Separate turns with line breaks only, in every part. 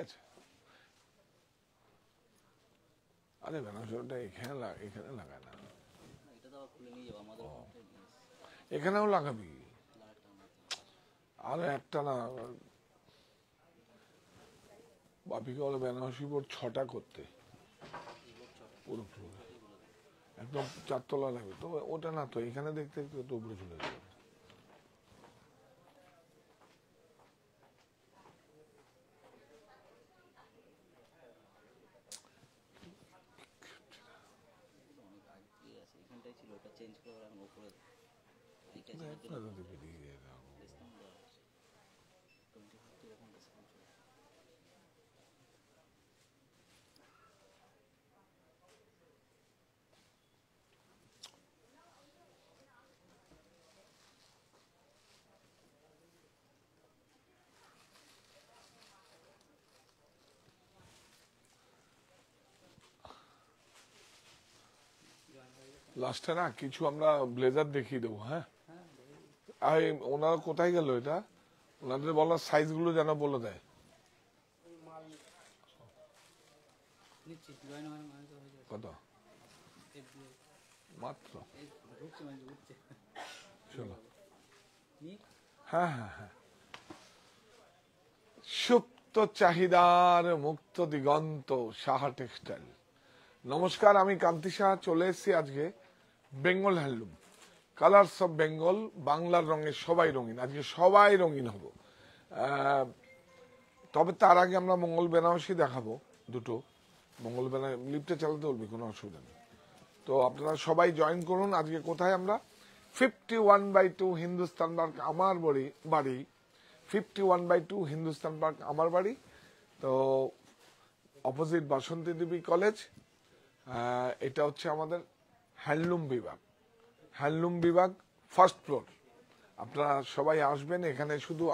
আছে। আরে বেনারসিটা এখানে লাগায় না, এখানেও লাগাবি। আর একটা না, বাপিকে বলে বেনারসি বোর্ড 6টা করতে পুরো ফ্লোরে, একদম 4 তলা লাগবে। তো ওটা না, তো এখানে দেখতে দেখতে তো উপরে চলে যাবে। লাস্টে না কিছু আমরা ব্লেজার দেখিয়ে দেবো। হ্যাঁ, আর ওনারা কোথায় গেল? এটা ওনাদের বলার সাইজ গুলো যেন বলে দেয়। কত মাত্র? চলো, হ্যাঁ হ্যাঁ হ্যাঁ। সুপ্ত চাহিদার মুক্ত দিগন্ত, সাহা টেক্সটাইল। নমস্কার, আমি কান্তি সাহা চলে এসেছি আজকে Bengal handloom, colours of Bengal. বাংলার রঙে সবাই রঙিন, আজকে সবাই রঙিন হব। তবে তার আগে আমরা মঙ্গল বেনারসি দেখাবো দুটো। মঙ্গল বেনারসি লিফটে চালাতে বলবি, কোনো অসুবিধা নেই। তো আপনারা সবাই জয়েন করুন। আজকে কোথায় আমরা? 51/2 হিন্দুস্তান পার্ক আমার বাড়ি। 51/2 হিন্দুস্তান পার্ক আমার বাড়ি। তো অপোজিট বাসন্তী দেবী কলেজ। এটা হচ্ছে আমাদের হ্যান্ডলুম বিভাগ। হ্যান্ডলুম বিভাগ ফার্স্ট ফ্লোর। আপনারা সবাই আসবেন এখানে শুধু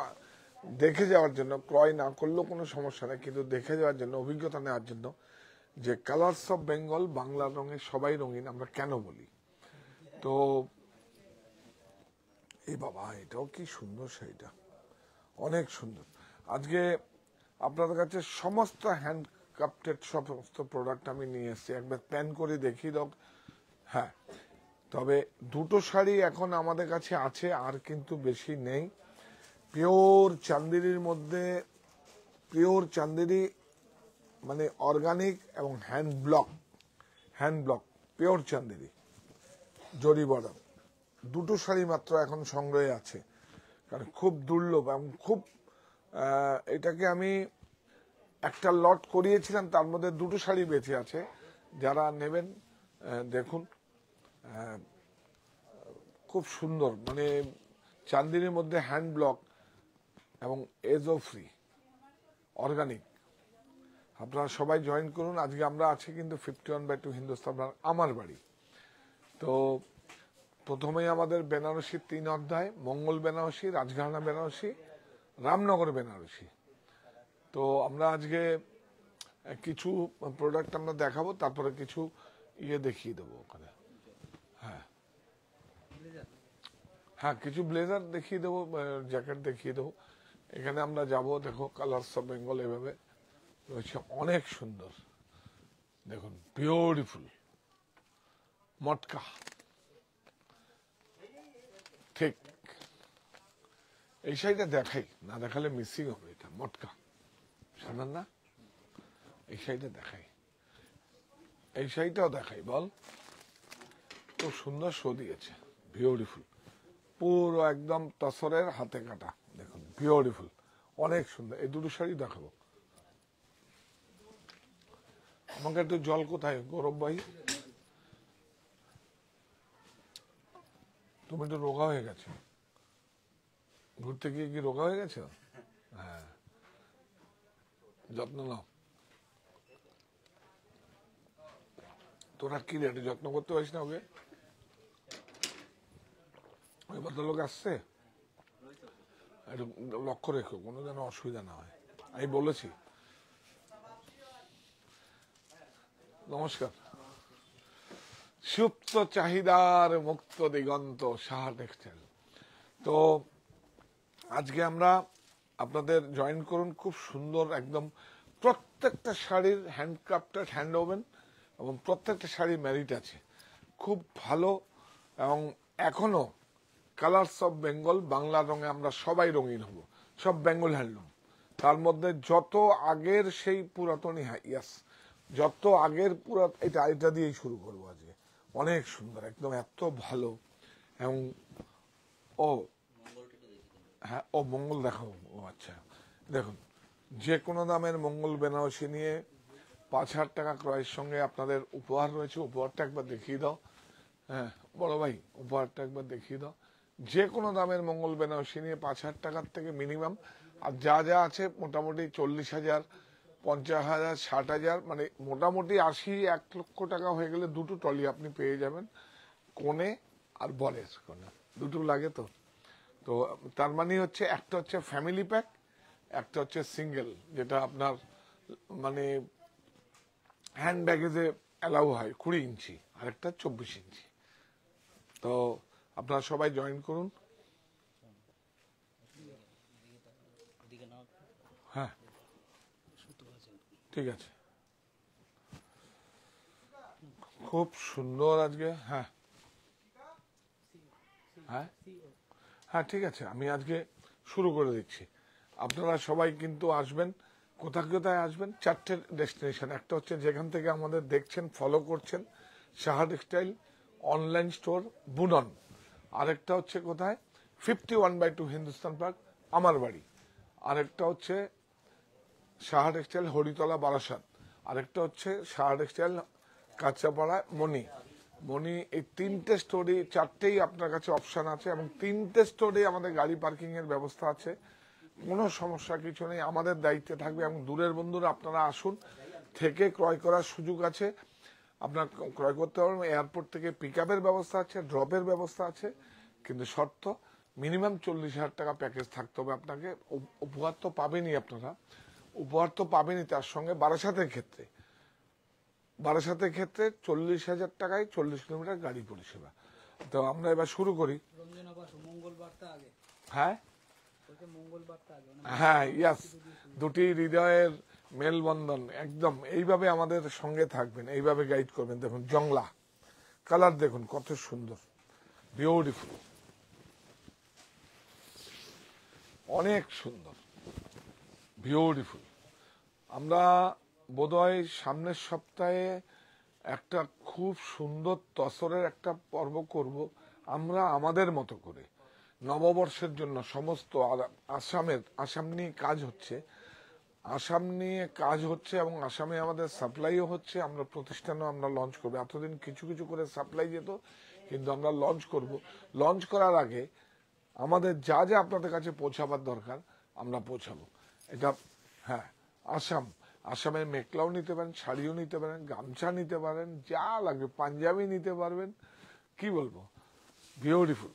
দেখে যাওয়ার জন্য, ক্রয় না করলেও কোনো সমস্যা নেই, কিন্তু দেখে যাওয়ার জন্য, অভিজ্ঞতা নেওয়ার জন্য যে কালার্স অফ বেঙ্গল, বাংলার রঙে সবাই রঙিন আমরা কেন বলি। তো এই বাবা, এটাও কি সুন্দর, সেইটা অনেক সুন্দর। আজকে আপনাদের কাছে সমস্ত হ্যান্ড ক্রাফটেড সমস্ত প্রোডাক্ট আমি নিয়ে এসেছি, একবার প্যান করে দেখিয়ে দাও। হ্যাঁ, তবে দুটো শাড়ি এখন আমাদের কাছে আছে, আর কিন্তু বেশি নেই। পিওর চান্দেরির মধ্যে, পিওর চান্দেরি মানে অর্গানিক এবং হ্যান্ড ব্লক পিওর চান্দেরি জরি বর্ডার, দুটো শাড়ি মাত্র এখন সংগ্রহে আছে, কারণ খুব দুর্লভ এবং খুব এটাকে আমি একটা লট করিয়েছিলাম, তার মধ্যে দুটো শাড়ি বেঁচে আছে। যারা নেবেন দেখুন, খুব সুন্দর, মানে চান্দেরির মধ্যে হ্যান্ড ব্লক এবং এজো ফ্রি অর্গানিক। আপনারা সবাই জয়েন করুন। আজকে আমরা আছি কিন্তু 51/2 হিন্দুস্তান আমার বাড়ি। তো প্রথমেই আমাদের বেনারসির 3 অধ্যায়, মঙ্গল বেনারসি, রাজঘরানা বেনারসি, রামনগর বেনারসি। তো আমরা আজকে কিছু প্রোডাক্ট আমরা দেখাবো, তারপরে কিছু দেখিয়ে দেবো ওখানে। হ্যাঁ হ্যাঁ, কিছু ব্লেজার দেখিয়ে দেবো, জ্যাকেট দেখিয়ে দেবো। এখানে আমরা যাব, দেখো কালার্স অফ বেঙ্গল এভাবে রয়েছে, অনেক সুন্দর। দেখুন, বিউটিফুল মটকা, ঠিক এই শাড়িটা দেখাই, না দেখালে মিসিং হবে। এটা মটকা, জানেন না? এই শাড়িটা দেখাই, এই শাড়িটাও দেখাই, বল। খুব সুন্দর শো দিয়েছে, বিউটিফুল, পুরো একদম তসরের হাতে কাটা। দেখুন, বিউটিফুল, অনেক সুন্দর। এই দুটো শাড়ি দেখাবো। আমাকে একটু জল কোথায়, গৌরব ভাই? তুমি একটু রোগা হয়ে গেছো, ঘুরতে গিয়ে কি রোগা হয়ে গেছো? হ্যাঁ, যত্ন নাও। তোরা কি রে, যত্ন করতে পারিস না ওকে? ওই ভদ্রলোক আসছে, একটু লক্ষ্য রেখো, কোনো যেন অসুবিধা না হয়। আমি বলেছি। নমস্কার। সুপ্ত চাহিদার মুক্ত দিগন্ত, সাহা টেক্সটাইল। তো আজকে আমরা আপনাদের জয়েন করুন, খুব সুন্দর একদম প্রত্যেকটা শাড়ির হ্যান্ডক্রাফটেড, হ্যান্ড ওভেন, এবং প্রত্যেকটা শাড়ি ম্যারিট আছে, খুব ভালো। এবং এখনো কালার্স অফ বেঙ্গল বাংলা রঙে আমরা সবাই রঙিন হব, সব বেঙ্গল হ্যান্ডলুম। তার মধ্যে যত আগের সেই পুরাতনী, হ্যাঁ ইয়াস, যত আগের এটা এটা দিয়েই শুরু করবো আজকে। অনেক সুন্দর, একদম এত ভালো। এবং ও হ্যাঁ, ও মঙ্গল দেখাও, ও আচ্ছা। দেখুন, যে কোনো দামের মঙ্গল বেনারসি নিয়ে 5,000 টাকা ক্রয়ের সঙ্গে আপনাদের উপহার রয়েছে। উপহারটা একবার দেখিয়ে দাও। হ্যাঁ বড় ভাই, উপহারটা একবার দেখিয়ে দাও। যে কোনো দামের মঙ্গল বেনারসি নিয়ে 5,000 টাকার থেকে মিনিমাম, আর যা যা আছে মোটামুটি 40,000, 50,000, 60,000, মানে মোটামুটি 80-1 লক্ষ টাকা হয়ে গেলে দুটো ট্রলি আপনি পেয়ে যাবেন, কোণে আর বরের কোণে দুটো লাগে। তো তো তার মানে হচ্ছে একটা হচ্ছে ফ্যামিলি প্যাক, একটা হচ্ছে সিঙ্গেল, যেটা আপনার মানে হ্যান্ড ব্যাগেজে অ্যালাউ হয় 20 ইঞ্চি, আর একটা 24 ইঞ্চি। তো আপনারা সবাই জয়েন করুন। হ্যাঁ ঠিক আছে, খুব সুন্দর আজকে। হ্যাঁ হ্যাঁ হ্যাঁ ঠিক আছে, আমি আজকে শুরু করে দিচ্ছি। আপনারা সবাই কিন্তু আসবেন। কোথায় কোথায় আসবেন? 4টে ডেস্টিনেশন। একটা হচ্ছে যেখান থেকে আমাদের দেখছেন, ফলো করছেন, সাহা টেক্সটাইল অনলাইন স্টোর বুনন। আরেকটা হচ্ছে কোথায়? 51/2 হিন্দুস্তান পার্ক, আমার বাড়ি। আরেকটা হচ্ছে সাহা টেক্সটাইল হরিতলা বারাসাত। আরেকটা হচ্ছে সাহা টেক্সটাইল কাঁচাপাড়া মণি। এই 3টে স্টোরে, 4টেই আপনার কাছে অপশন আছে, এবং 3টে স্টোরে আমাদের গাড়ি পার্কিং এর ব্যবস্থা আছে। কোনো সমস্যা কিছু নেই, আমাদের দায়িত্বে থাকবে। এবং দূরের বন্ধুরা আপনারা আসুন, থেকে ক্রয় করার সুযোগ আছে, আপনার ক্রয় করতে পারবেন। এয়ারপোর্ট থেকে পিক আপের ব্যবস্থা আছে, ড্রপের ব্যবস্থা আছে, কিন্তু শর্ত মিনিমাম 40,000 টাকা প্যাকেজ থাকতে হবে আপনাকে। উপহার তো পাবেনই আপনারা, উপহার তো পাবেনই, তার সঙ্গে বারাসাতের ক্ষেত্রে 40,000 টাকায় 40 কিলোমিটার গাড়ি পরিষেবা। তো আমরা এবার শুরু করি। হ্যাঁ হ্যাঁ ইয়াস, দুটি হৃদয়ের মেলবন্ধন, একদম এইভাবে আমাদের সঙ্গে থাকবেন, এইভাবে গাইড করবেন। দেখুন জংলা কালার, দেখুন কত সুন্দর, বিউটিফুল, অনেক সুন্দর, বিউটিফুল। আমরা বোধহয় সামনের সপ্তাহে একটা খুব সুন্দর তসরের একটা পর্ব করব আমরা আমাদের মতো করে, নববর্ষের জন্য সমস্ত। আসাম নিয়ে কাজ হচ্ছে, এবং আসামে আমাদের সাপ্লাইও হচ্ছে। আমরা প্রতিষ্ঠানও আমরা লঞ্চ করবো। এতদিন কিছু কিছু করে সাপ্লাই যেত, কিন্তু আমরা লঞ্চ করব। লঞ্চ করার আগে আমাদের যা যা আপনাদের কাছে পৌঁছাবার দরকার আমরা পৌঁছাবো। এটা হ্যাঁ, আসামের মেখলাও নিতে পারেন, শাড়িও নিতে পারেন, গামছা নিতে পারেন, যা লাগবে, পাঞ্জাবি নিতে পারবেন। কি বলবো, বিউটিফুল।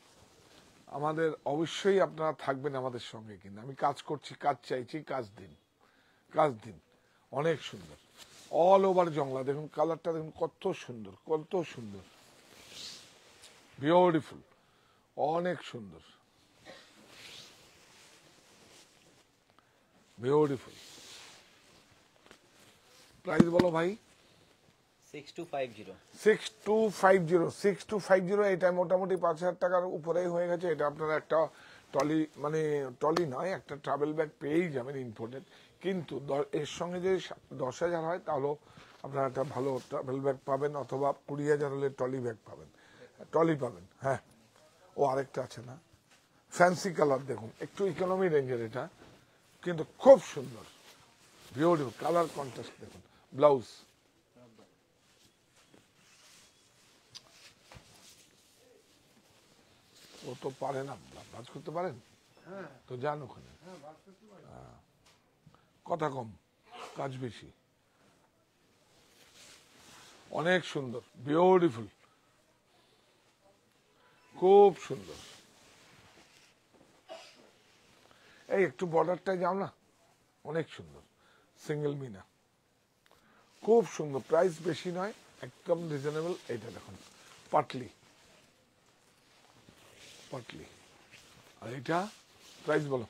আমাদের অবশ্যই আপনারা থাকবেন আমাদের সঙ্গে, কিন্তু আমি কাজ করছি, কাজ চাইছি, কাজ দিন। অনেক সুন্দর, অল ওভার জংলা। দেখুন কালারটা, দেখুন কত সুন্দর, কত সুন্দর, বিউটিফুল, অনেক সুন্দর, বিউটিফুল। প্রাইস বলো ভাই। 6250। এটা মোটামুটি 5,000 টাকার উপরেই হয়ে গেছে। এটা আপনারা একটা ট্রলি, মানে ট্রলি নয়, একটা ট্রাভেল ব্যাগ পেয়েই যাবেন ইম্পোর্টেড। কিন্তু এর সঙ্গে যদি 10,000 হয়, তাহলেও আপনারা একটা ভালো ট্রাভেল ব্যাগ পাবেন, অথবা 20,000 হলে ট্রলি ব্যাগ পাবেন, ট্রলি পাবেন। হ্যাঁ, ও আরেকটা আছে না, ফ্যান্সি কালার, দেখুন একটু ইকোনমি রেঞ্জের এটা, কিন্তু খুব সুন্দর, বিউটিফুল কালার কন্ট্রাস্ট। দেখুন ব্লাউজ, ও তো পারে না, কাজ করতে পারেন তো যান ওখানে, কথা কম কাজ বেশি। অনেক সুন্দর, বিউটিফুল, খুব সুন্দর। এই একটু বর্ডারটায় যাও না, অনেক সুন্দর, সিঙ্গেল মিনা, খুব সুন্দর। প্রাইস বেশি নয়, একদম রিজনেবল। এটা দেখুন পাটলি, আর এটা প্রাইস বলো।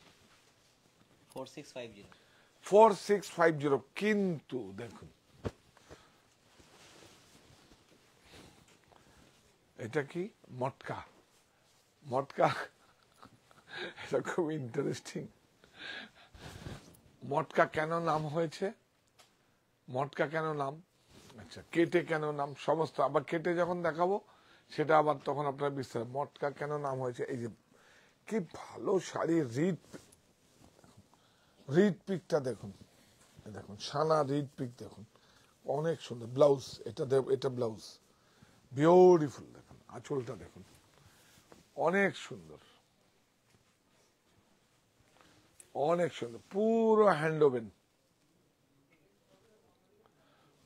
4650।
4650। কিন্তু দেখুন এটা কি মটকা, মটকা এটা খুব ইন্টারেস্টিং। মটকা কেন নাম হয়েছে, মটকা কেন নাম, আচ্ছা কেটে কেন নাম, সমস্ত আবার কেটে যখন দেখাবো সেটা আবার তখন আপনার বিস্তার। মটকা কেন নাম হয়েছে, এই যে কি ভালো শাড়ি, রিড পিকটা দেখুন, দেখুন সানা রিড পিক দেখুন, অনেক সুন্দর। ব্লাউজ এটা ব্লাউজ বিউটিফুল, দেখুন আঁচলটা দেখুন অনেক সুন্দর, অনেক সুন্দর, পুরো হ্যান্ড ওভেন,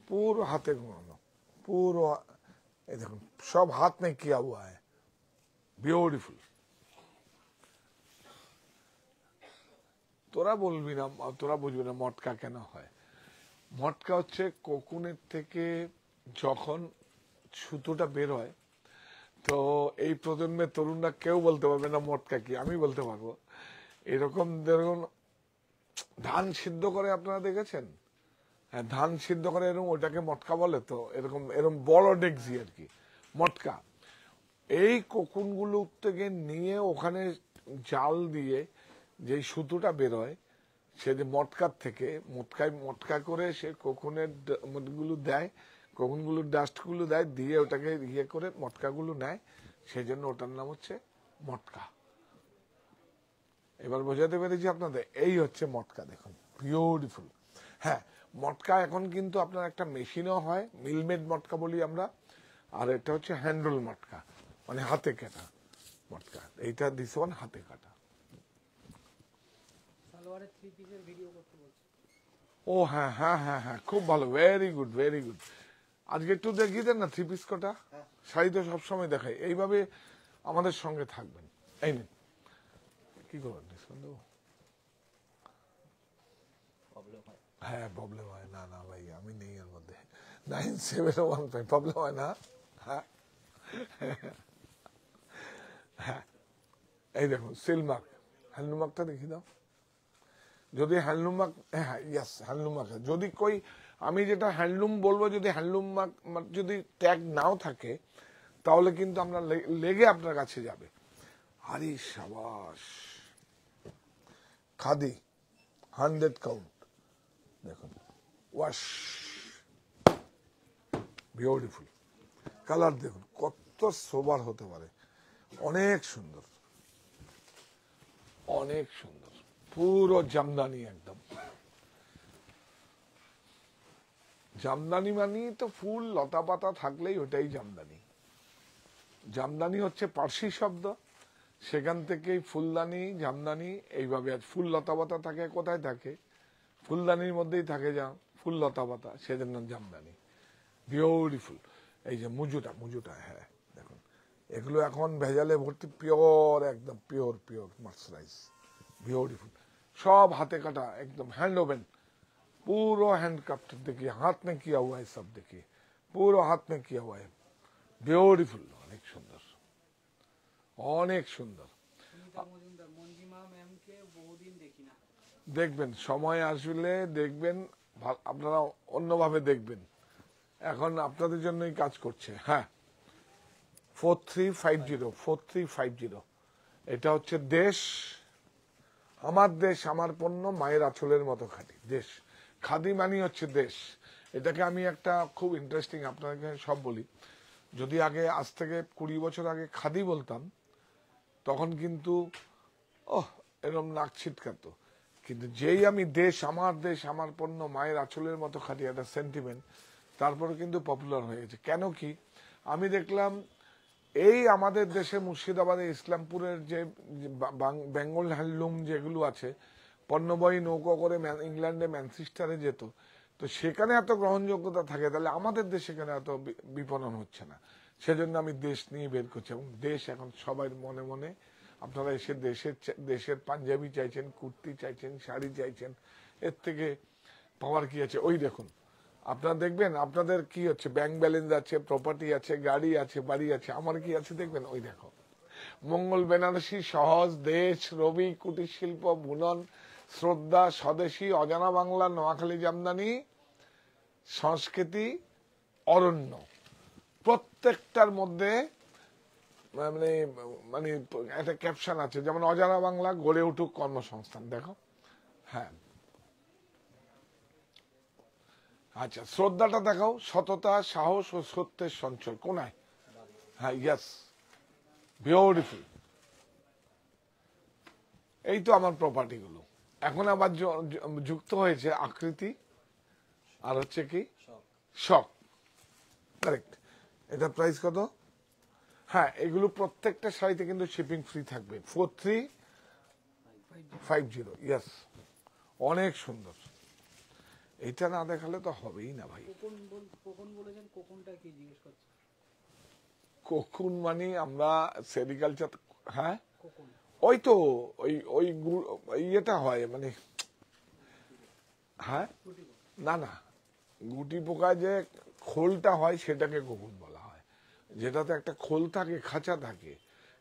পুরো হাতে ঘুমানো, পুরো এই দেখুন সব হাত में किया हुआ है, ब्यूटीफुल। তোরা বলবি না, তোরা বুঝবি না মটকা কেন হয়। মটকা হচ্ছে কোকুনের থেকে যখন সুতোটা বের হয়, তো এই প্রজন্মের তরুণরা কেউ বলতে পারবে না মটকা কি, আমি বলতে পারবো। এরকম ধরুন ধান সিদ্ধ করে, আপনারা দেখেছেন, হ্যাঁ ধান সিদ্ধ করে এরকম, ওটাকে মটকা বলে। তো এরকম এরকম বড় ডেকজি আর কি মটকা। এই কোকুনগুলো থেকে নিয়ে ওখানে জাল দিয়ে যে সুতোটা বেরোয়, সে যে মটকার থেকে মটকা করে সে কোকুনের গুলো দেয়, কোকুনগুলোর ডাস্টগুলো দেয়, দিয়ে ওটাকে ইয়ে করে মটকাগুলো নেয়, সেই জন্য ওটার নাম হচ্ছে মটকা। এবার বোঝাতে পেরেছি আপনাদের, এই হচ্ছে মটকা, দেখুন বিউটিফুল। হ্যাঁ মটকা এখন কিন্তু আপনার একটা মেশিনও হয়, মিলমেড মটকা বলি আমরা, আর এটা হচ্ছে হ্যান্ডল মটকা, মানে হাতে কাটা মটকা। এইটা দিস ওয়ান হাতে কাটা। ও হ্যাঁ হ্যাঁ হ্যাঁ হ্যাঁ, খুব ভালো, ভেরি গুড ভেরি গুড। আজকে একটু দেখিয়ে দেন না থ্রি পিস কটা, শাড়ি তো সবসময় দেখাই। এইভাবে আমাদের সঙ্গে থাকবেন। এই নিন, কি করবেন, ডিসকাউন্ট দেবো? হ্যাঁ প্রবলেম হয় না, না ভাই আমি নেই এর মধ্যে। 9715 প্রবলেম হয় না। হ্যাঁ হ্যাঁ, এই দেখুন সিলমার্ক, হ্যান্ডলুম মার্কটা দেখিয়ে দাও। যদি হ্যান্ডলুম মার্ক, হ্যাঁ ইয়াস হ্যান্ডলুম মার্ক, যদি কই আমি যেটা হ্যান্ডলুম বলবো, যদি হ্যান্ডলুম মার্ক যদি ট্যাগ নাও থাকে, তাহলে কিন্তু আমরা লেগে আপনার কাছে যাবে। আরে সাবাস, খাদি 100 কাউন্ট, দেখুন ওয়াশ, বিউটিফুল কালার, দেখুন কত সোবার হতে পারে, অনেক সুন্দর, অনেক সুন্দর, পুরো জামদানি একদম। জামদানি মানে তো ফুল লতা পাতা থাকলেই ওটাই জামদানি। জামদানি হচ্ছে পার্সি শব্দ, সেখান থেকেই ফুলদানি জামদানি এইভাবে। আজ ফুল লতা পাতা থাকে, কোথায় থাকে, ফুলদানির মধ্যেই থাকে, যা ফুল লতা পাতা, সেজন্য জামদানি। বিউটিফুল। এই যে মুজুটা, হ্যাঁ দেখুন এগুলো এখন ভেজালে ভর্তি, পিওর একদম পিওর পিওর মার্সরাইজ, বিউটিফুল, সব হাতে কাটা, एकदम हैंड ओवन, पूरा हैंडक्राफ्ट। देखिए हाथ में किया हुआ है, सब देखिए पूरा हाथ में किया हुआ है, বিউটিফুল, অনেক সুন্দর, অনেক সুন্দর। দেখবেন সময় আসলে দেখবেন, আপনারা অন্যভাবে দেখবেন, এখন আপনাদের জন্যই কাজ করছে। হ্যাঁ 4350, এটা হচ্ছে দেশ, আমার দেশ আমার পণ্য, মায়ের আঁচলের মতো খাঁটি দেশ। খাদি মানি হচ্ছে দেশ। এটাকে আমি একটা খুব ইন্টারেস্টিং আপনাকে সব বলি, যদি আগে আজ থেকে 20 বছর আগে খাদি বলতাম, তখন কিন্তু এরকম নাক ছিটকাতো। কিন্তু যেই আমি দেশ আমার পণ্য, মায়ের আঁচলের মতো খাঁটি, একটা সেন্টিমেন্ট, তারপরে কিন্তু পপুলার হয়ে গেছে। কেন কি আমি দেখলাম, এই আমাদের দেশে মুর্শিদাবাদে ইসলামপুরের যে বেঙ্গল হ্যান্ডলুম যেগুলো আছে, পণ্যবাহী নৌকো করে ইংল্যান্ডে ম্যানচেস্টারে যেত, তো সেখানে এত গ্রহণযোগ্যতা থাকে, তাহলে আমাদের দেশে কেন এত বিপণন হচ্ছে না? সেজন্য আমি দেশ নিয়ে বের করছি। এবং দেশ এখন সবাই মনে মনে, আপনারা এসে দেশের পাঞ্জাবি চাইছেন, কুর্তি চাইছেন, শাড়ি চাইছেন, এর থেকে পাওয়ার কি আছে? ওই দেখুন, আপনারা দেখবেন আপনাদের কি হচ্ছে, ব্যাংক ব্যালেন্স আছে, প্রপার্টি আছে, গাড়ি আছে, বাড়ি আছে, আমার কি আছে দেখবেন, ওই দেখো মঙ্গল বেনারসি, সহজ, দেশ, রবি, কুটির শিল্প, বুনন, শ্রদ্ধা, স্বদেশী, অজানা বাংলা, নোয়াখালী জামদানি, সংস্কৃতি, অরণ্য, প্রত্যেকটার মধ্যে মানে মানে একটা ক্যাপশন আছে, যেমন অজানা বাংলা গড়ে উঠুক কর্মসংস্থান। দেখো, হ্যাঁ, আচ্ছা, শ্রদ্ধাটা দেখাও, সততা, সাহস ও সত্যের সঞ্চয় কোনায়। হ্যাঁ, ইয়েস, বিউটিফুল। এই তো আমার প্রপার্টি গুলো। এখন আবার যুক্ত হয়েছে আকৃতি আর হচ্ছে কি শখ। কারেক্ট। এটা প্রাইস কত? হ্যাঁ, এগুলো প্রত্যেকটা শাড়িতে কিন্তু শিপিং ফ্রি থাকবে। 4350। ইয়েস, অনেক সুন্দর। এটা না দেখালে তো হবেই না ভাই। কোকুন মানে আমরা সেরিকালচার, হ্যাঁ ওই তো ওই ওই ইয়েটা হয় মানে, হ্যাঁ না না, গুটি পোকা যে খোলটা হয় সেটাকে কোকুন বলা হয়। যেটাতে একটা খোল থাকে, খাঁচা থাকে,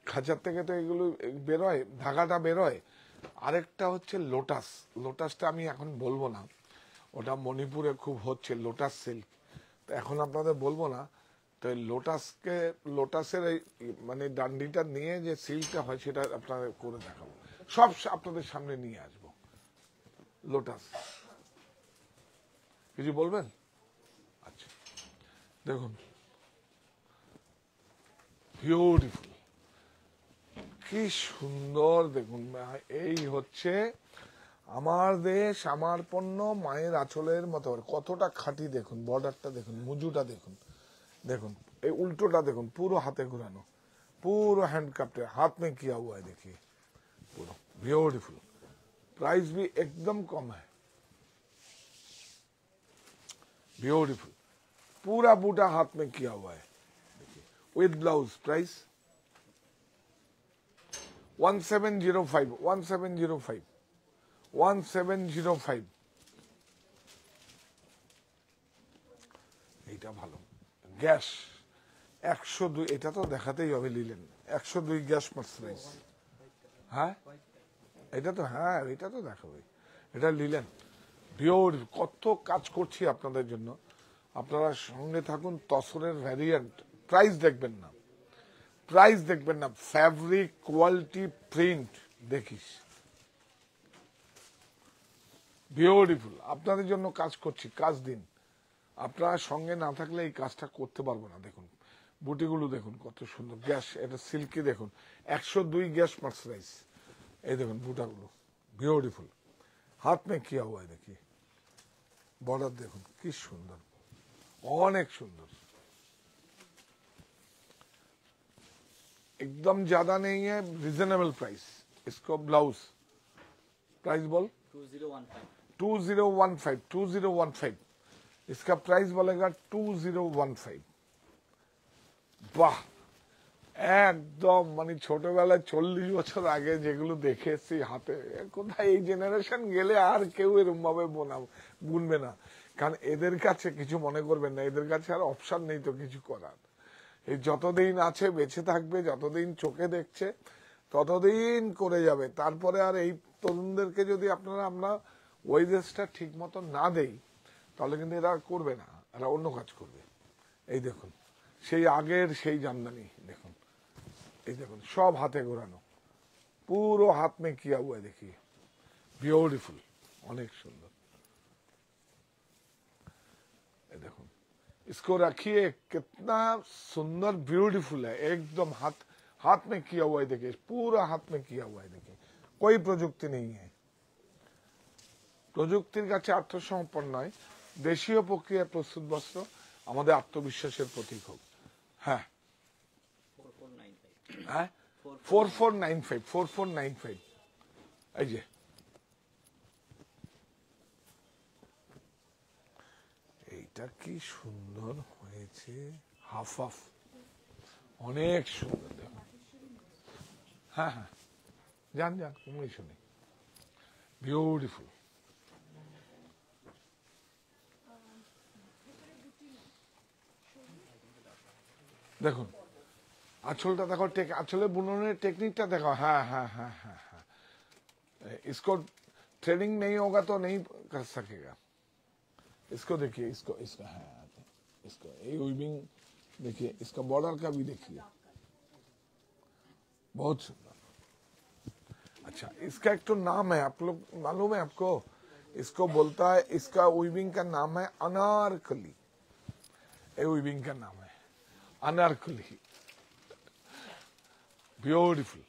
খাঁচার থেকে তো এগুলো বেরোয়, ধাগাটা বেরোয়। আরেকটা হচ্ছে লোটাস। লোটাসটা আমি এখন বলবো না, ওটা মণিপুরে খুব হচ্ছে লোটাস সিল্ক, তো এখন আপনাদের বলবো না। তো লোটাসকে, লোটাসের এই মানে ডান্ডিটা নিয়ে যে সিল্কটা হয় সেটা আপনাদের করে দেখাবো, সব আপনাদের সামনে নিয়ে আসবো। লোটাস কিছু বলবেন? আচ্ছা, দেখুন, বিউটিফুল, কি সুন্দর। দেখুন, এই হচ্ছে আমার দেশ, আমার পণ্য, মায়ের আঁচলের মতো। কতটা খাঁটি দেখুন, বর্ডারটা দেখুন, মুজুটা দেখুন, দেখুন এই উল্টোটা দেখুন, পুরো হাতে ঘুরানো, पूरा हैंडक्राफ्ट है, हाथ में किया हुआ है। देखिए पूरा ब्यूटीफुल। प्राइस भी एकदम कम है, ब्यूटीफुल, पूरा बूटा हाथ में किया हुआ है। देखिए विद ब्लाउज। प्राइस 1705, 1705, 1705। এইটা ভালো। গ্যাস 102, এটা তো দেখাতেই হবে। Linen 102 gas mercerised. হ্যাঁ এটা তো, হ্যাঁ এটা তো দেখাবে। এটা লিলেন পিওর। কত কাজ করছি আপনাদের জন্য, আপনারা সঙ্গে থাকুন। তসরের ভ্যারিয়েন্ট। প্রাইস দেখবেন না, প্রাইস দেখবেন না, ফ্যাব্রিক, কোয়ালিটি, প্রিন্ট দেখিস। বিউটিফুল। আপনাদের জন্য কাজ করছি, কাজ দিন। আপনারা সঙ্গে না থাকলে এই কাজটা করতে পারবো না। দেখুন বুটিগুলো দেখুন কত সুন্দর। গ্যাস, এটা সিল্কি দেখুন, 102 গ্যাস মার্সেলাইজ। এই দেখুন বুটাগুলো বিউটিফুল, হাত মে কিয়া हुआ है। देखिए बॉर्डर দেখুন কি সুন্দর, অনেক সুন্দর। एकदम ज्यादा नहीं है, रिजनेबल प्राइस। इसको ब्लाउज प्राइस बोल 2015, 2015। इसका प्राइस बोलेगा 2015। বাহ, একদম মানে ছোটবেলায় 40 বছর আগে যেগুলো দেখেছি হাতে, কোথায় এই জেনারেশন গেলে আর কেউ এরকম ভাবে বুনবে না। কারণ এদের কাছে কিছু মনে করবেন না, এদের কাছে আর অপশন নেই তো কিছু করার। এই যতদিন আছে বেঁচে থাকবে, যতদিন চোখে দেখছে ততদিন করে যাবে। তারপরে আর এই তরুণদেরকে যদি আমরা ওয়েজেসটা ঠিক মতো না দেই, তাহলে কিন্তু এরা করবে না, এরা অন্য কাজ করবে। এই দেখুন সেই আগের সেই জামদানি দেখুন, এই দেখুন সব হাতে ঘোরানো, পুরো हाथ में किया हुआ है। देखिए ब्यूटीफुल, অনেক সুন্দর। এই দেখুন, इसको रखिए, कितना सुंदर ब्यूटीफुल है एकदम। हाथ में किया हुआ है। देखिए पूरा हाथ में किया हुआ है। देखिए कोई প্রযুক্তি नहीं है, প্রযুক্তির কাছে আত্মসমর্পণ নয়। দেশীয় প্রক্রিয়ায় প্রস্তুত বস্ত্র আমাদের আত্মবিশ্বাসের প্রতীক হোক। হ্যাঁ হ্যাঁ 4495, 4495। এই যে এইটা কি সুন্দর হয়েছে, হাফ হাফ, অনেক সুন্দর। দেখুন, হ্যাঁ হ্যাঁ যান যান, কোনো ইস্যু নেই। বিউটিফুল। দেখুন আঁচলটা দেখো, আঁচলে বুননের টেকনিকটা দেখো। হ্যাঁ হ্যাঁ হ্যাঁ হ্যাঁ হ্যাঁ। इसको ट्रेनिंग नहीं होगा तो नहीं कर सकेगा। इसको देखिए, इसको इसका है, इसको ये वीविंग देखिए, इसका बॉर्डर का भी देखिए, बहुत सुंदर। अच्छा, इसका एक तो नाम है, आप लोग मालूम है आपको, इसको बोलता है, इसका वीविंग का नाम है अनारकली। ये वीविंग का नाम है अनारकली। ब्यूटीफुल,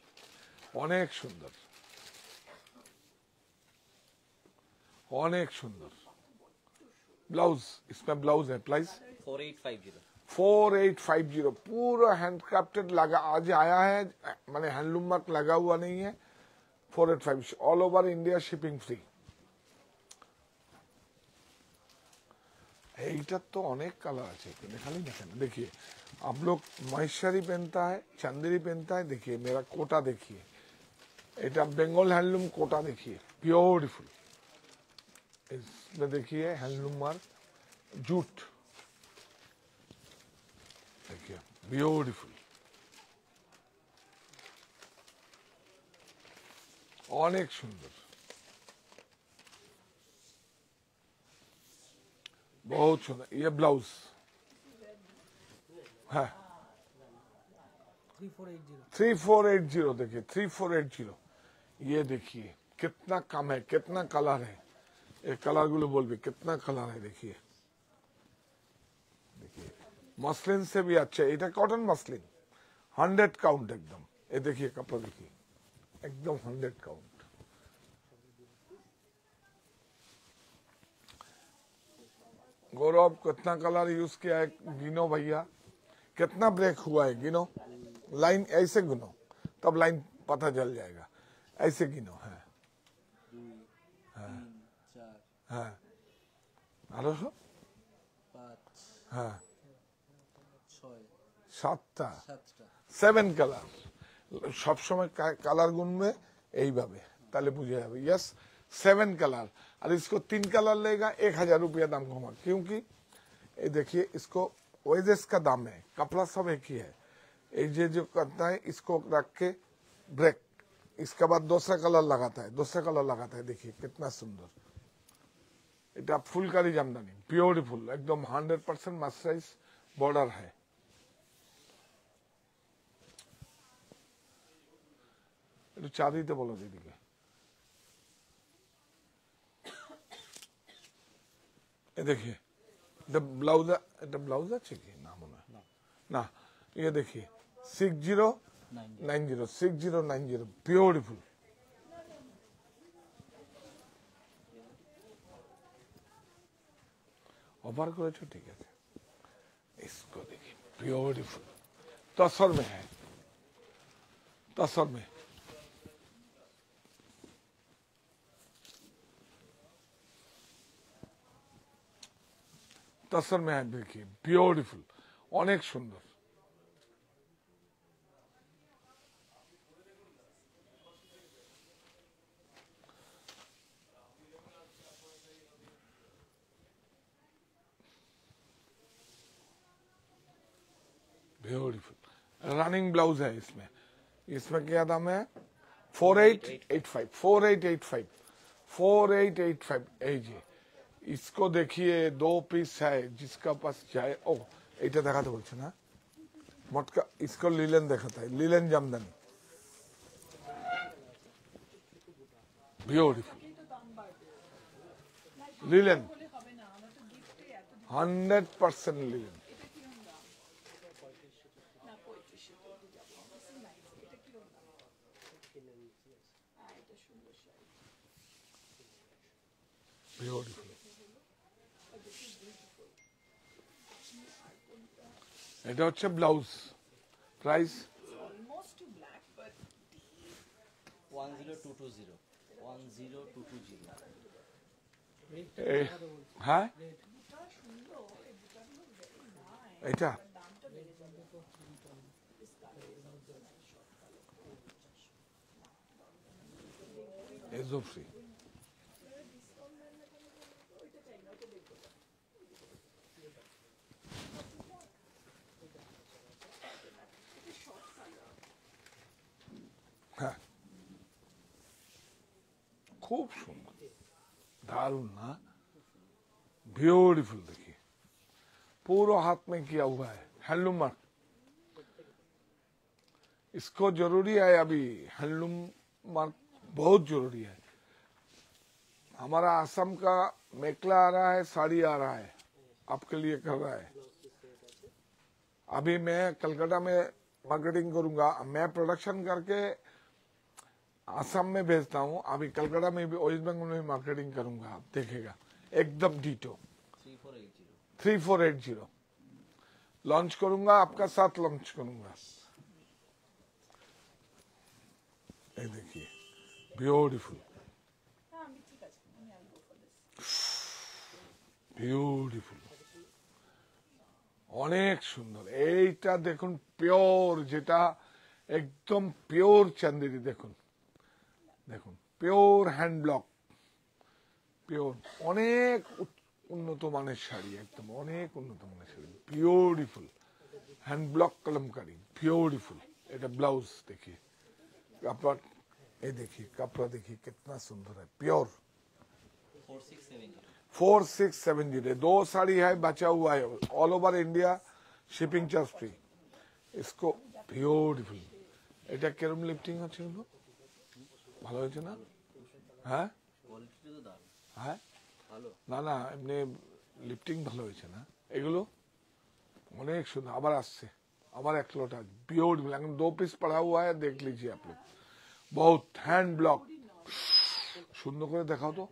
অনেক সুন্দর, অনেক সুন্দর। ব্লাউজ, इसमें ब्लाउज है, प्राइस
4850।
4850, पूरा हैंडक्राफ्टेड लगा आज आया है, माने हैंडलूम मार्क लगा हुआ नहीं है। 4850 all over India, shipping free. এইটার তো অনেক কালার আছে, দেখালি না কেন? देखिए आप लोग महेश्वरी पहनता है, चंदेरी पहनता है, देखिए मेरा कोटा देखिए, এটা বেঙ্গল হ্যান্ডলুম কোটা देखिए, ब्यूटीफुल। इसमें देखिए हैंडलूम मार्क, जूट देखिए, ब्यूटीफुल, অনেক সুন্দর, बहुत सुंदर। ये ब्लाउज है 3480, देखिए 3480। ये देखिए कितना कम है, कितना कलर है, ये कलर गुलो बोल भी कितना कलर है, देखिए देखिए, मसलिन से भी अच्छा, এটা कॉटन मसलिन 100 काउंट एकदम। ये देखिए कपड़ा देखिए, एकदम 100 काउंट। गौरव कितना कलर यूज किया है, गिनो भैया, कितना ब्रेक हुआ है, गिनो। लाइन ऐसे गिनो, तब लाइन पता चल जाएगा, ऐसे गिनो। है হ্যাঁ, আরো হ্যাঁ, 7টা 7 কালার, সব সময় কালার গুনবে এইভাবে, তাহলে বুঝে যাবে। यस 7 कलर, और इसको 3 कलर लेगा 1000 रुपया दाम घुमा, क्योंकि ये देखिए इसको वेजेस का दाम है, कपड़ा सब एक ही है। ये जो करता है इसको रख के ब्रेक, इसके बाद दूसरा कलर लगाता है, दूसरा कलर लगाता है, देखिए कितना सुंदर। এটা ফুলকারি জামদানি, বিউটিফুল, একদম 100% মার্সারাইজ বর্ডার है। একটু চা দিতে বলো দিদিকে। এ देखिए, এটা ব্লাউজ আছে কি না মনে হয় না। ये देखिए 6090 ब्यूटीफुल। ऑफर करेছো ठीक है। इसको देखिए ब्यूटीफुल, तसर में है, तसर में तसर में है, देखिए ब्यूटीफुल, অনেক সুন্দর। ब्यूटीफुल रनिंग ब्लाउज है इसमें। इसमें क्या दाम है? 4885 4885 4885। जी इसको देखिए, 2 पीस है, जिसका पास जाए। ओ এটা দেখাতে বলছে না মটকা, इसको লিলেন দেখাता है, linen Jamdani, beautiful linen 100% linen. Beautiful, এটা হচ্ছে ব্লাউজ। প্রাইস
10220 10220।
হ্যাঁ এটা এজো ফ্রি। হ্যাঁ খুব সুন্দর। दारुण ना, ब्यूटीफुल। देखिए पूरा हाथ में किया हुआ है, हैंडलूम मार्क। इसको जरूरी है अभी, हैंडलूम मार्क बहुत जरूरी है। हमारा असम का मेखला आ रहा है, साड़ी आ रहा है, आपके लिए कर रहा है। अभी मैं कलकत्ता में मार्केटिंग करूंगा, मैं प्रोडक्शन करके असम में भेजता हूँ। अभी कलकत्ता में भी, वेस्ट बंगाल में भी मार्केटिंग करूंगा, आप देखेगा एकदम डीटो। 3480 लॉन्च करूंगा, आपका साथ लॉन्च करूंगा। ये देखिए ब्यूटीफुल, বিউটিফুল, অনেক সুন্দর। এইটা দেখুন পিওর, যেটা একদম পিওর চান্দেরি। দেখুন দেখুন পিওর হ্যান্ড ব্লক, পিওর, অনেক উন্নত মানের শাড়ি, একদম অনেক উন্নত মানের sari, beautiful hand block kalamkari, beautiful. এটা ব্লাউজ देखिए, कपड़ा ये देखिए, कपड़ा देखिए कितना सुंदर है, प्योर। 4670 दो साड़ी है, बचा हुआ है, all over India shipping charge free. इसको বিউটিফুল। এটা কেরম লিফটিং আছে এগুলো, ভালো হয়েছে না? হ্যাঁ হ্যাঁ, না না এমনি লিফটিং ভালো হয়েছে না? এগুলো অনেক সুন্দর। আবার আসছে, আবার এক লোটা বিউটিফুল, এখন 2 पीस पड़ा हुआ है, देख लीजिए आप लोग। बहुत हैंड ब्लॉक, সুন্দর করে দেখাও তো।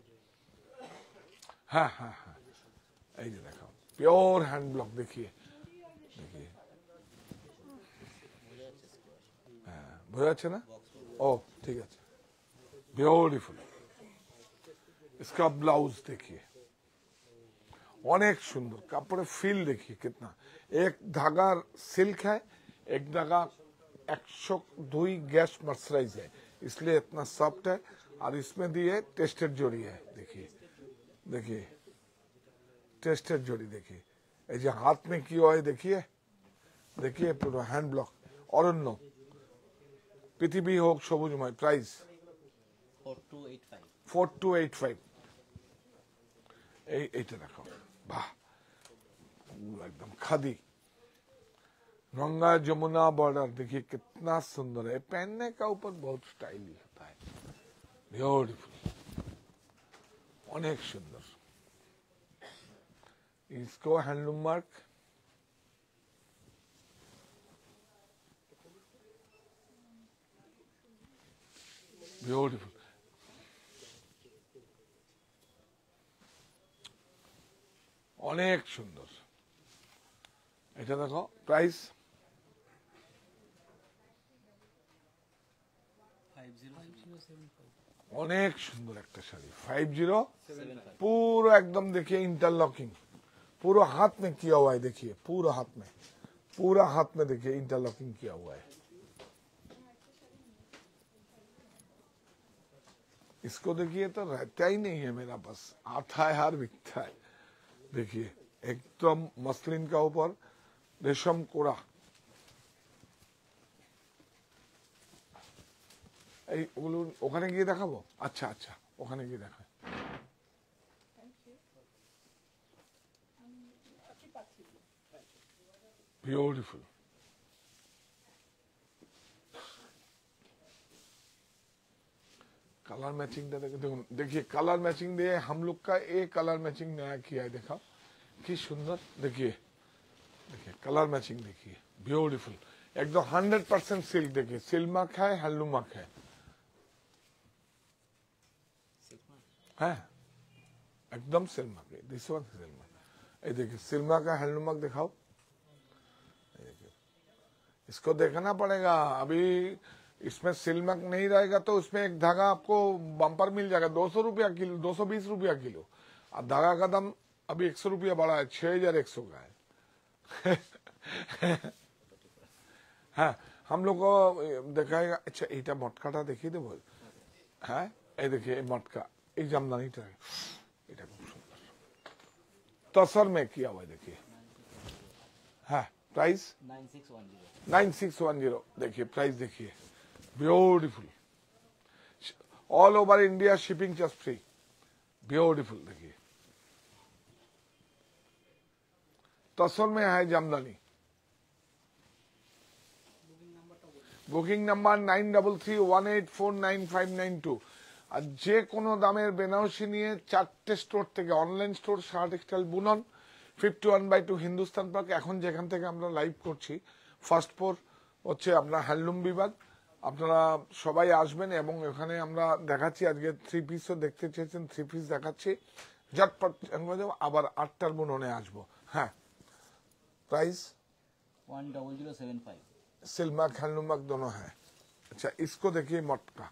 হ্যাঁ হ্যাঁ হ্যাঁ, এই যে দেখাও, পিওর হ্যান্ড ব্লক। দেখিয়ে দেখিয়ে, হ্যাঁ বোঝা যাচ্ছে না? ও ঠিক আছে, ब्यूटीफुल। इसका ब्लाउज देखिए, অনেক সুন্দর। কাপড়ের ফিল देखिए कितना, एक धागा सिल्क है, एक धागा 102 गैस मर्सराइज है, इसलिए इतना सॉफ्ट है। और इसमें दिए टेस्टेड जोड़ी है। देखिए देखिए टेस्टेड जोड़ी। देखिए ये जो हाथ में किया है, देखिए देखिए पूरा हैंड ब्लॉक। অরণ্য পৃথিবী হোক সবুজময়। প্রাইস 4285। এইটা দেখো, वाह, एकदम खादी, गंगा जमुना बॉर्डर। देखिए कितना सुंदर है, पहनने का ऊपर बहुत स्टाइलिश होता है, ब्यूटीफुल, अनेक सुंदर। इसको हैंडलूम मार्क, ब्यूटीफुल। অনেক সুন্দর। এটা দেখো, প্রাইস
5075।
অনেক সুন্দর একটা শাড়ি, 5075। पूरा एकदम देखिए इंटरलॉकिंग, पूरा हाथ में किया हुआ है। देखिए पूरा हाथ में, पूरा हाथ में देखिए इंटरलॉकिंग किया हुआ है। इसको देखिए तो रहता ही नहीं है मेरा पास, आता है हर बिकता है। देखिए एकदम मसलिन का ऊपर रेशम कोड़ा। এই ওগুলো ওখানে গিয়ে দেখাবো? আচ্ছা আচ্ছা, ওখানে গিয়ে দেখায়। ब्यूटीफुल। कलर मैचिंग देखो, देखिए कलर मैचिंग दिए हम लोग का, एक कलर मैचिंग नया किया है, देखा कि सुंदर। देखिए देखिए कलर मैचिंग देखिए, ब्यूटीफुल एकदम 100% सिल्क। देखिए सिल्क मार्क है, हैंडलूम मार्क है, एकदम सिल्क मार्क है। This one silk mark. ये देखिए सिल्क मार्क का हैंडलूम मार्क दिखाओ। इसको देखना पड़ेगा, अभी इसमें सिल्क मार्क नहीं रहेगा तो उसमें एक धागा आपको बम्पर मिल जाएगा 200 रुपया किलो, 220 रुपया किलो। और धागा का दाम अभी 100 रुपया बढ़ा है, 6100 का है। हाँ, हम लोग को दिखाएगा। अच्छा এটা মটকাটা দেখিয়ে দেবো। হ্যাঁ এই देखिए मटका, एक জামদানি টা এটা খুব সুন্দর, তসর में किया हुआ है। देखिए हाँ, प्राइस 9610। देखिए प्राइस देखिए, beautiful, all over India shipping charge free, beautiful देखिए, तसर में है जामदानी। Booking number 9331849592। আর যে কোনো দামের বেনারসি নিয়ে 4টে স্টোর থেকে, অনলাইন স্টোর শাহ টেক্সটাইল বুনন 51/2 হিন্দুস্তান পার্ক। এখন যেখান থেকে আমরা লাইভ করছি ফার্স্ট ফ্লোর হচ্ছে আপনার হ্যান্ডলুম বিভাগ। আপনারা সবাই আসবেন এবং এখানে আমরা দেখাচ্ছি, আজকে 3 পিসও দেখতে চেয়েছেন, 3 পিস দেখাচ্ছি। ঝটপট আবার 8টার বুননে আসবো। হ্যাঁ, प्राइस
10075।
सिल्माक हैंडलूमक दोनों है। अच्छा, इसको देखिए मटका,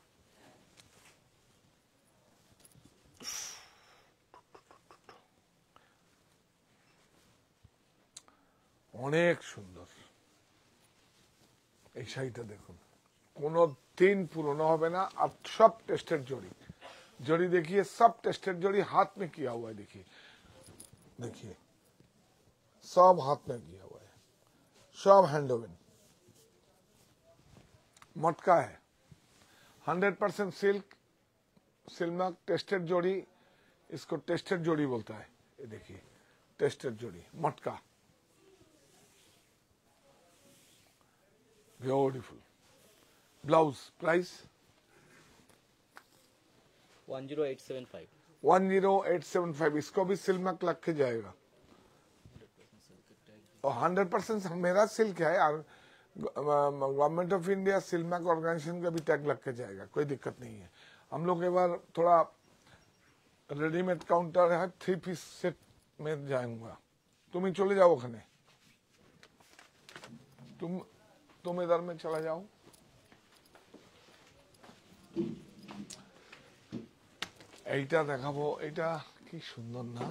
অনেক সুন্দর। এই শাড়িটা দেখুন, কোনো দিন পুরনো হবে না, আর সব টেস্টের জড়ি। जड़ी देखिए, सब टेस्टेड जड़ी हाथ में किया हुआ है। देखिए देखिए, सब हाथ में किया हुआ है, सब हैंडओवन मटका है। 100% सिल्क, सिल्क टेस्टेड जोड़ी, इसको टेस्टेड जोड़ी बोलता है। ये देखिए, टेस्टेड जोड़ी मटका, ब्यूटीफुल। Blouse price
10875।
10875। इसको भी सिल्क लग के जाएगा, और 100% मेरा सिल्क है, और government of India silk organisation का भी टैग लग के जाएगा, कोई दिक्कत नहीं है। हम लोग एक बार थोड़ा रेडीमेड काउंटर है, 3 पीस सेट में जाऊंगा। तुम ही चले जाओ ओखाने, तुम इधर में चला जाओ। এইটা দেখাবো, এটা কি সুন্দর না?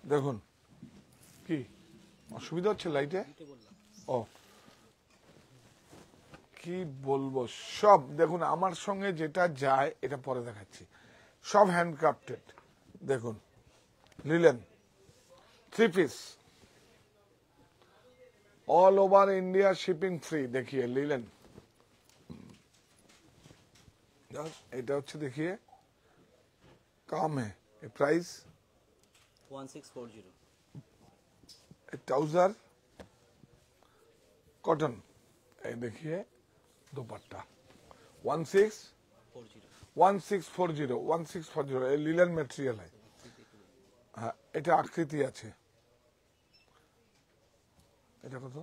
দেখুন, কি অসুবিধা হচ্ছে লাইটে? ও কি বলবো, সব দেখুন আমার সঙ্গে যেটা যায় এটা পরে দেখাচ্ছি। সব হ্যান্ডক্রাফটেড, দেখুন linen 3 piece, all over India shipping free. देखिए लिलन, এটা হচ্ছে देखिए काम है। प्राइस
1640।
ट्राउजर कॉटन, ये देखिए दुपट्टा 1640 ये লিলেন মেটেরিয়াল है। হ্যাঁ, এটা আকৃতি আছে। এটা কত?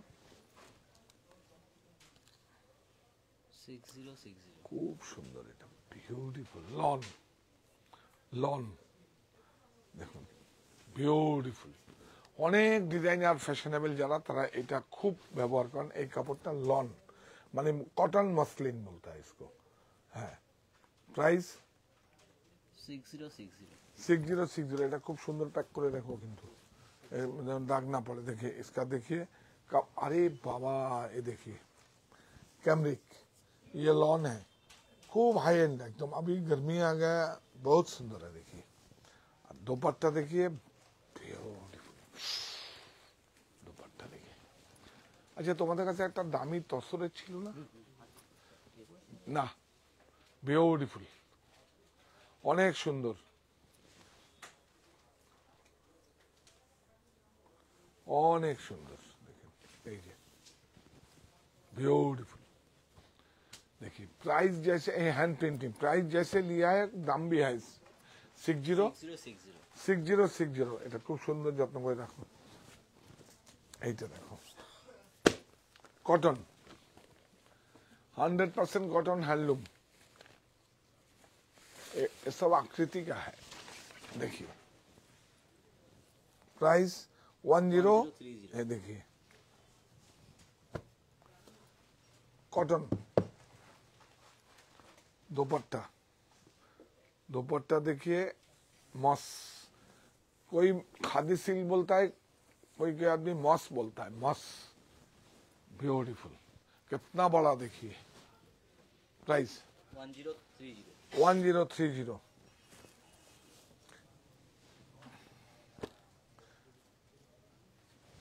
6060।
খুব সুন্দর, এটা বিউটিফুল। লন লন দেখুন, বিউটিফুল। অনেক ডিজাইনার ফ্যাশনেবল যারা, তারা এটা খুব ব্যবহার করেন। এই কাপড়টা লন মানে কটন মসলিন বলতে হয় इसको। হ্যাঁ, প্রাইস
6060।
এটা খুব সুন্দর প্যাক করে রাখো, কিন্তু যেন দাগ না পড়ে। देखिए इसका, देखिए अरे बाबा, ये देखिए कैमरिक, ये लॉन है, खूब हाई एंड एकदम। अभी गर्मी आ गया, बहुत सुंदर है। देखिए दुपट्टा, देखिए ब्यूटीफुल दुपट्टा। देखिए, अच्छा তোমাদের কাছে একটা দামি তসরের ছিল না? না, বিউটিফুল, অনেক সুন্দর, অনেক সুন্দর। দেখেন এই যে ब्यूटीफुल। देखिए प्राइस जैसे हैंड प्रिंटिंग, प्राइस जैसे लिया है दाम भी है। 6060 এটা খুব সুন্দর, যত্ন করে রাখো। এইটা দেখো, कॉटन 100% कॉटन हैंडलूम, ये सब आकृति का है। देखिए प्राइस 1030। ये देखिए कॉटन दुपट्टा, दुपट्टा देखिए मॉस, कोई खादी सिल्क बोलता है, कोई के आदमी मॉस बोलता है, मॉस। ब्यूटीफुल, कितना बड़ा देखिए। प्राइस 1030।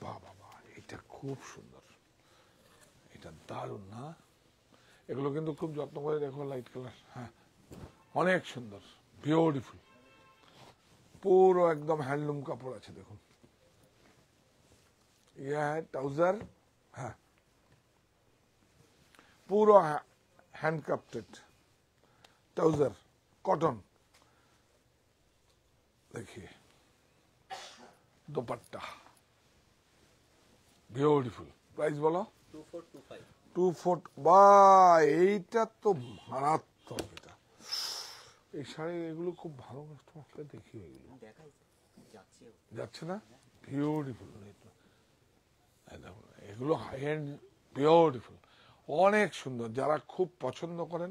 বাবা, এটা খুব সুন্দর, এটা দারুণ না? এগুলো কিন্তু খুব যত্ন করে দেখো, লাইট কালার। হ্যাঁ, অনেক সুন্দর, বিউটিফুল, পুরো একদম হ্যান্ডলুম কাপড় আছে দেখুন। ইয়ে হ্যাঁ ট্রাউজার, হ্যাঁ पूरा हैंडक्राफ्टेड ट्राउजर कॉटन। देखिए दुपट्टा বিউটিফুল। প্রাইস বলো?
2425
24। বা এইটা তো মারাত্মক। এটা এই শাড়ি এগুলো খুব ভালো কাস্টমারকে দেখি, এগুলো
দেখাই যাচ্ছে।
যাচ্ছে না? বিউটিফুল। এগুলো হাই এন্ড বিউটিফুল, অনেক সুন্দর। যারা খুব পছন্দ করেন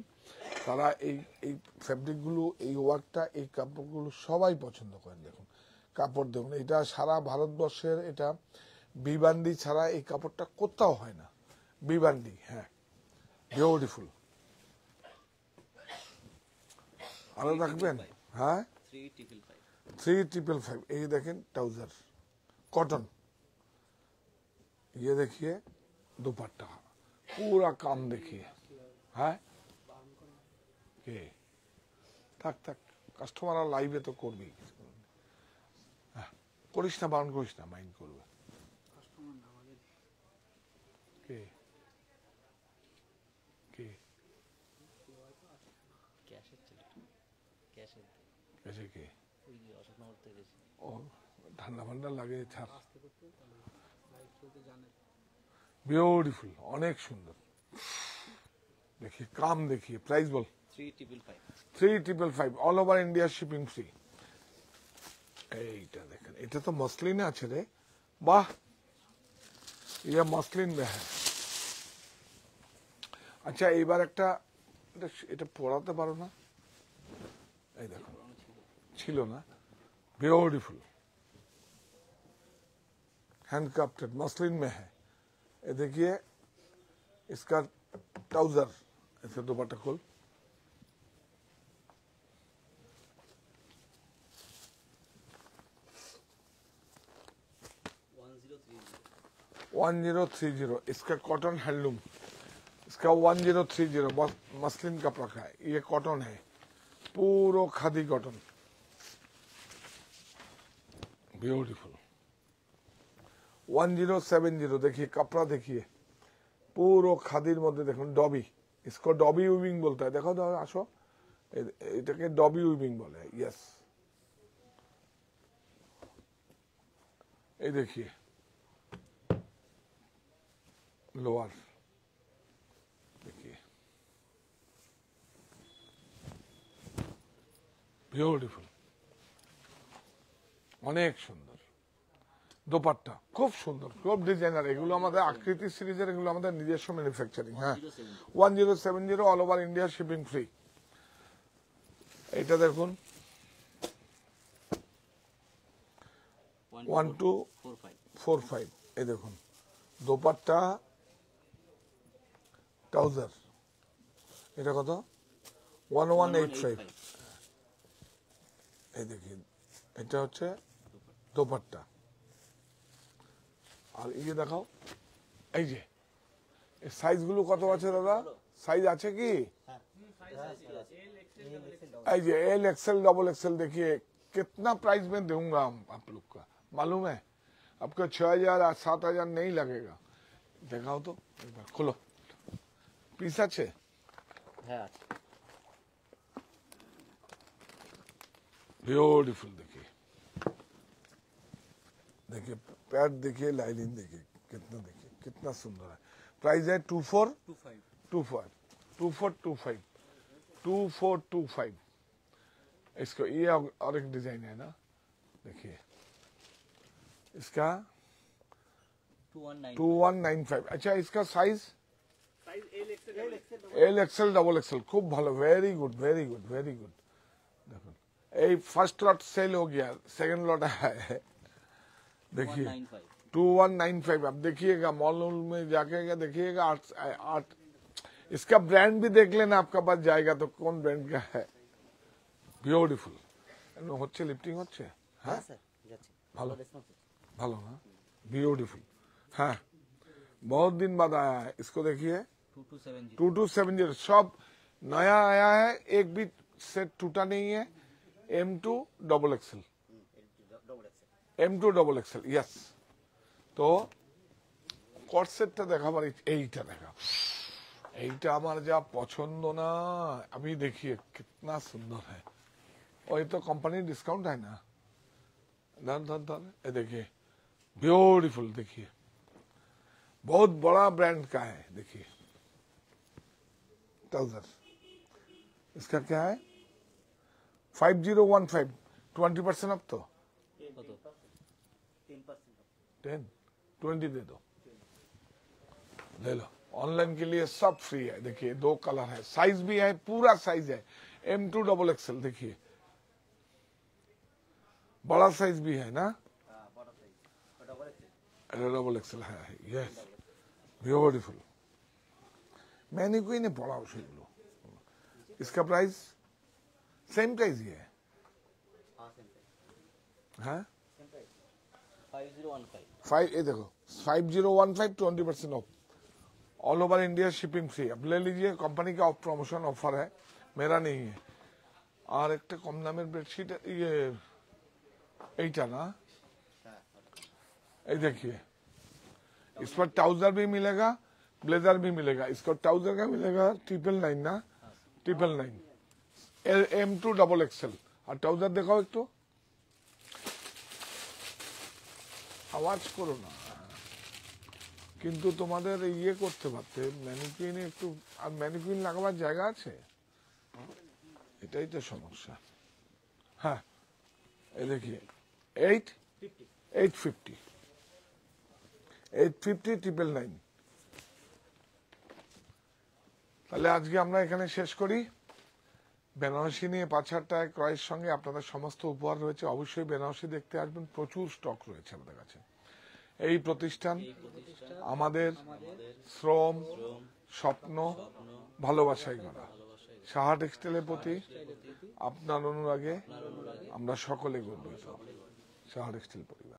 তারা এই এই ফ্যাব্রিকগুলো, এই ওয়ার্কটা, এই কাপড়গুলো সবাই পছন্দ করেন। দেখুন কাপড় দেখুন, এটা সারা ভারতবর্ষের, এটা বিবান্ডি ছাড়া এই কাপড়টা কোথাও হয় না। বিবান্ডি, হ্যাঁ বিউটিফুল। আরো রাখবেন? হ্যাঁ
3555
3555। এই দেখেন ट्राउजर कॉटन। ये देखिए दुपट्टा, पूरा काम देखिए। হ্যাঁ কে থাক থাক, কাস্টমার লাইভে তো করবেই, করিস না, বারণ করিস না, মাইন্ড করবে কে কে
ক্যাশের ছিল, ক্যাশের
এসে কে
ওই যে অশোকনগর থেকে এসে।
ও ঠান্ডা ফান্ডা লাগে ছাড়। বিউটিফুল, অনেক সুন্দর। देखिए काम देखिए। प्राइस बोल?
3555
3555 all over India shipping free. এইটা দেখেন, এটা তো মসলিনে আছে রে, বাহ, ये মসলিন में है। আচ্ছা এইবার একটা, এটা পড়াতে পারো না? এই দেখো, ছিল না? বিউটিফুল हैंडक्राफ्टेड मसलिन में है। ये देखिए इसका ट्राउजर, इसका दुपट्टा खोल, वन 1030। इसका कॉटन हैंडलूम, इसका 1030 मसलिन कपड़ा का है। ये कॉटन है, पूरा खादी कॉटन, ब्यूटीफुल। 1070। देखिए कपड़ा देखिए, পুরো খাদির মধ্যে দেখুন, ডবি, इसको डॉबी उइविंग बोलता है। देखो दादा আসো, এটাকে ডবি উইভিং বলে। यस, এই देखिए लोअर, देखिए বিউটিফুল, অনেক সুন্দর। দোপাট্টা খুব সুন্দর, খুব ডিজাইনার। এগুলো আমাদের আকৃতি সিরিজের, এগুলো আমাদের নিজস্ব ম্যানুফ্যাকচারিং। হ্যাঁ 1070 all over India shipping free. এটা দেখুন 1245। এই দেখুন দোপাট্টা, ট্রাউজার, এটা কত? 1185। এই দেখুন এটা হচ্ছে দোপাট্টা। আর ইয়ে দেখাও, এই যে সাইজ গুলো কত আছে দাদা? সাইজ আছে কি? এই যে एल एक्सएल डबल एक्सएल। देखिए कितना प्राइस में दूंगा हम आप लोग का, मालूम है आपको? 6000 7000 नहीं लगेगा। देखाओ तो एक बार, खोलो। পিস আছে?
হ্যাঁ আছে।
ब्यूटीफुल। देखिए देखिए पैड, देखिए लाइनिंग, देखिए कितना, देखिए कितना सुंदर है। प्राइस है 2425। इसको ये और एक डिजाइन है ना, देखिए इसका 2195। अच्छा इसका size L XL double XL. खूब ভালো, very good very good very good. देखो এই फर्स्ट लॉट सेल हो गया, सेकंड लॉट है। देखिए 2195। अब देखिएगा मॉल में जाके देखिएगा, 8। इसका ब्रांड भी देख लेना, आपका पास जाएगा तो कौन ब्रांड का है। বিউটিফুল। হচ্ছে লিফটিং হচ্ছে? হ্যাঁ ভালো ভালো না, বিউটিফুল। हाँ बहुत दिन बाद आया है। इसको देखिए
2270
2270 सब नया आया है, एक भी सेट टूटा नहीं है। M2 double XL, M2 double XL, yes. तो কট সেটটা দেখাবার এইটা দেখা, এইটা আমার যা পছন্দ না, अभी देखिए कितना सुंदर है। और ये तो कंपनी डिस्काउंट है ना, धन धन धन, ये देखिए ब्यूटीफुल, देखिए बहुत बड़ा ब्रांड का है। देखिए ट्राउजर, इसका क्या है 5015, 20% अप तो
কত
10 20 दे दो, ले लो। ऑनलाइन के लिए सब फ्री है। देखिए दो कलर है, साइज भी है, पूरा साइज है। M2 डबल एक्सएल, देखिए बड़ा साइज भी है ना, डबल एक्सएल है, यस ब्यूटीफुल। मैंने कोई नहीं पढ़ा उसे लो। इसका प्राइस सेम प्राइस ही है, हाँ
5015
फाइव, ये देखो 5015, 20% of, all over India shipping free. अब ले लीजिए, कंपनी का प्रमोशन ऑफर है, मेरा नहीं है। और एक कम दामेर बेडशीट, ये এইটা ना, ये देखिए इस पर ट्राउजर भी मिलेगा, ब्लेजर भी मिलेगा। इसको ट्राउजर का मिलेगा 999 ना, 999, M2 डबल एक्सएल। और ट्राउजर देखाओ एक तो, আওয়াজ করো না, কিন্তু তোমাদের ইয়ে করতে পারতে, ম্যানিকুইনে একটু, আর ম্যানিকুইন লাগাবার জায়গা আছে, এটাই তো সমস্যা। হ্যাঁ এই দেখিয়ে 850, 999। তাহলে আজকে আমরা এখানে শেষ করি। বেনারসি নিয়ে 5,000 টাকা ক্রয়ের সঙ্গে আপনাদের সমস্ত উপহার রয়েছে। অবশ্যই বেনারসি দেখতে আসবেন, প্রচুর স্টক রয়েছে আমাদের কাছে। এই প্রতিষ্ঠান আমাদের শ্রম, স্বপ্ন, ভালোবাসায় গড়া। সাহা টেক্সটাইলের প্রতি আপনার অনুরাগে আমরা সকলে গর্বিত। সাহা টেক্সটাইল পরিবার।